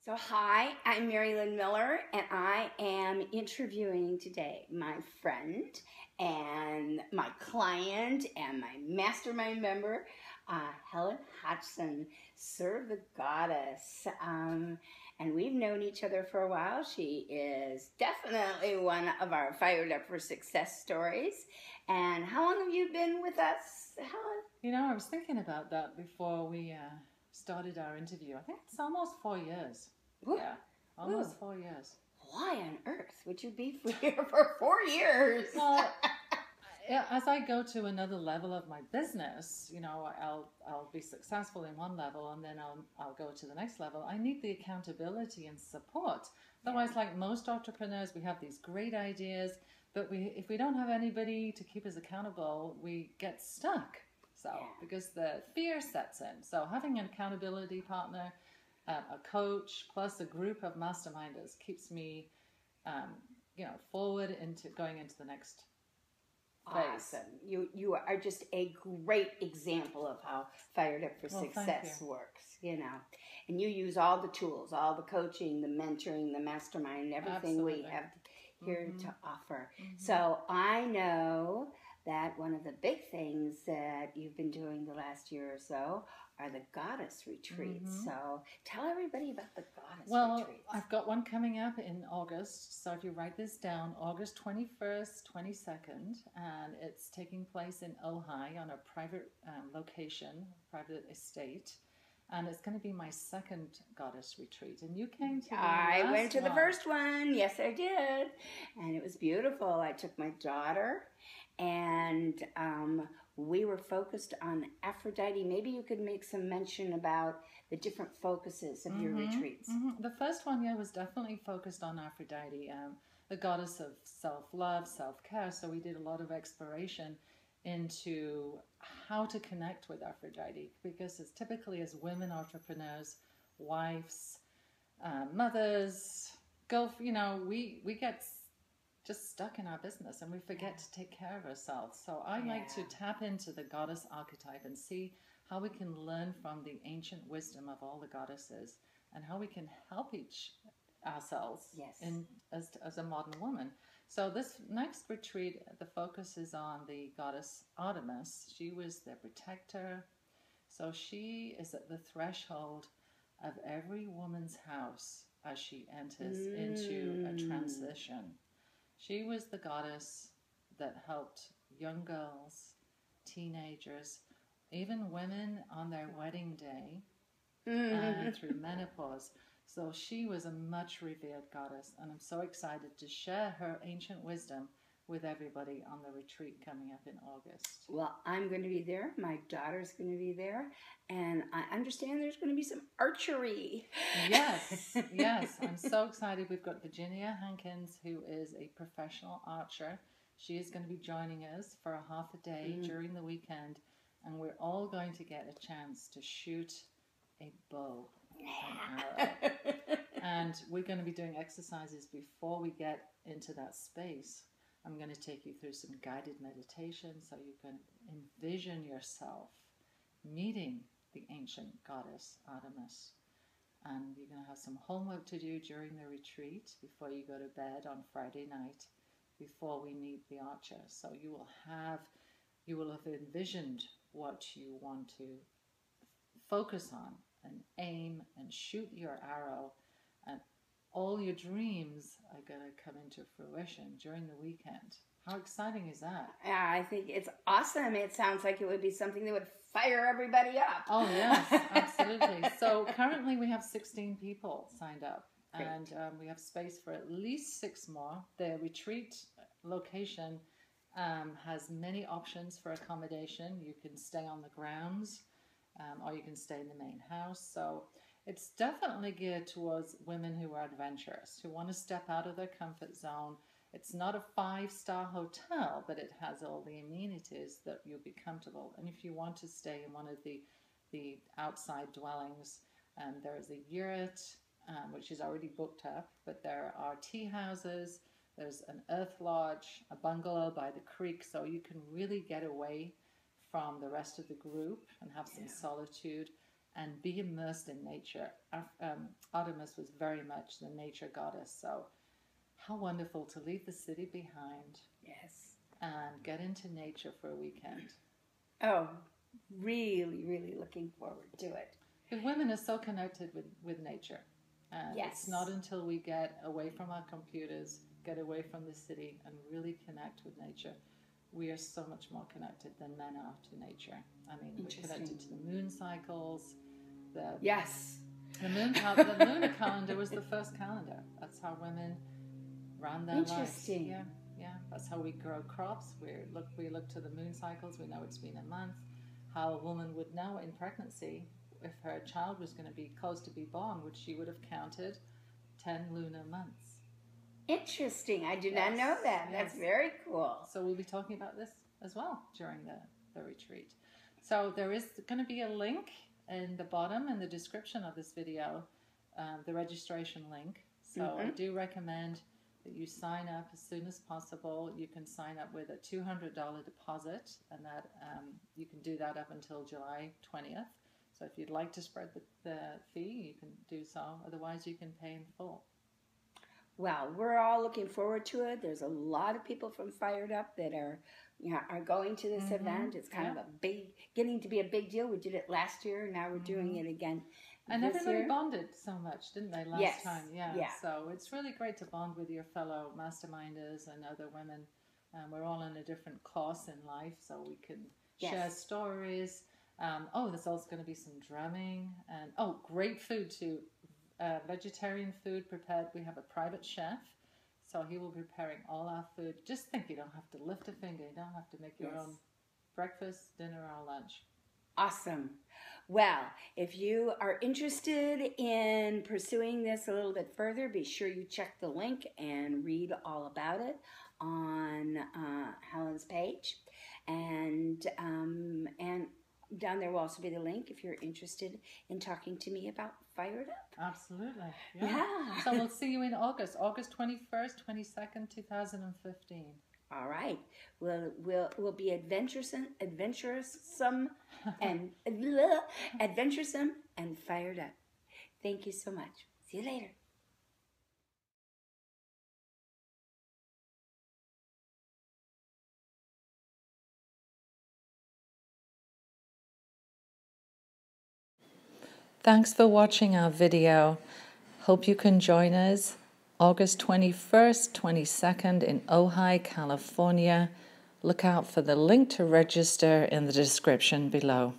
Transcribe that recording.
So, hi, I'm Mary Lynn Miller, and I am interviewing today my friend and my client and my mastermind member, Helen Hodgson, Serve the Goddess. And we've known each other for a while. She is definitely one of our Fired Up for Success stories. And how long have you been with us, Helen? You know, I was thinking about that before we started our interview. I think it's almost 4 years. Ooh. Yeah, almost 4 years. Why on earth would you be here for 4 years? Well, as I go to another level of my business, you know, I'll be successful in one level, and then I'll go to the next level. I need the accountability and support. Otherwise, like most entrepreneurs, we have these great ideas, but if we don't have anybody to keep us accountable, we get stuck. So because the fear sets in. So having an accountability partner, a coach, plus a group of masterminders keeps me, forward into going into the next phase. Awesome. You are just a great example of how Fired Up for Success works, you know. And you use all the tools, all the coaching, the mentoring, the mastermind, everything we have here to offer. So I know that one of the big things that you've been doing the last year or so are the Goddess Retreats. So tell everybody about the Goddess Retreats. Well, I've got one coming up in August. So if you write this down, August 21st, 22nd, and it's taking place in Ojai on a private location, private estate. And it's going to be my second Goddess Retreat. And you came to the I went to the first one. Yes, I did. And it was beautiful. I took my daughter, and we were focused on Aphrodite. Maybe you could make some mention about the different focuses of your retreats. The first one, was definitely focused on Aphrodite, the goddess of self-love, self-care. So we did a lot of exploration into how to connect with Aphrodite, because it's typically as women entrepreneurs, wives, mothers, we get just stuck in our business and we forget to take care of ourselves. So I like to tap into the goddess archetype and see how we can learn from the ancient wisdom of all the goddesses and how we can help ourselves as a modern woman. So this next retreat, the focus is on the goddess Artemis. She was their protector. So she is at the threshold of every woman's house as she enters into a transition. She was the goddess that helped young girls, teenagers, even women on their wedding day and through menopause. So she was a much revered goddess, and I'm so excited to share her ancient wisdom with everybody on the retreat coming up in August. Well, I'm going to be there. My daughter's going to be there, and I understand there's going to be some archery. Yes. I'm so excited. We've got Virginia Hankins, who is a professional archer. She is going to be joining us for a half a day during the weekend, and we're all going to get a chance to shoot a bow. And we're going to be doing exercises before we get into that space. I'm going to take you through some guided meditation so you can envision yourself meeting the ancient goddess Artemis. And you're going to have some homework to do during the retreat before you go to bed on Friday night, before we meet the archer. So you will have envisioned what you want to focus on and aim and shoot your arrow, and all your dreams are going to come into fruition during the weekend. How exciting is that? Yeah, I think it's awesome. It sounds like it would be something that would fire everybody up. Oh, yes, absolutely. So currently we have 16 people signed up. Great. And we have space for at least 6 more. The retreat location has many options for accommodation. You can stay on the grounds, or you can stay in the main house. So it's definitely geared towards women who are adventurous, who want to step out of their comfort zone. It's not a 5-star hotel, but it has all the amenities that you'll be comfortable. And if you want to stay in one of the outside dwellings, there is a yurt, which is already booked up, but there are tea houses, there's an earth lodge, a bungalow by the creek, so you can really get away from the rest of the group and have some solitude. and be immersed in nature. Artemis was very much the nature goddess. So how wonderful to leave the city behind. Yes. And get into nature for a weekend. Oh, really, really looking forward to it. Because women are so connected with nature. And Yes. It's not until we get away from our computers, get away from the city, and really connect with nature. We are so much more connected than men are to nature. I mean, we're connected to the moon cycles. Yes. The lunar calendar was the first calendar. That's how women ran their lives. Interesting. Yeah. That's how we grow crops. We look to the moon cycles. We know it's been a month. How a woman would know in pregnancy, if her child was going to be close to be born, she would have counted 10 lunar months. Interesting. I did not know that. That's very cool. So we'll be talking about this as well during the retreat. So there is going to be a link in the bottom in the description of this video, the registration link. So I do recommend that you sign up as soon as possible. You can sign up with a $200 deposit, and that you can do that up until July 20th. So if you'd like to spread the fee, you can do so. Otherwise, you can pay in full. Well, we're all looking forward to it. There's a lot of people from Fired Up that are going to this event. It's kind of getting to be a big deal. We did it last year, and now we're doing it again. And everybody bonded so much, didn't they, last time? Yeah. So it's really great to bond with your fellow masterminders and other women. We're all in a different course in life, so we can share stories. There's also going to be some drumming. And great food too. Vegetarian food prepared. We have a private chef, so he will be preparing all our food. Just think, you don't have to lift a finger. You don't have to make your own breakfast, dinner, or lunch. Awesome. Well, if you are interested in pursuing this a little bit further, be sure you check the link and read all about it on Helen's page. And down there will also be the link if you're interested in talking to me about Fired Up. Absolutely. Yeah. So we'll see you in August 21st, 22nd, 2015. All right. We'll be adventuresome and fired up. Thank you so much. See you later. Thanks for watching our video. Hope you can join us August 21st, 22nd in Ojai, California. Look out for the link to register in the description below.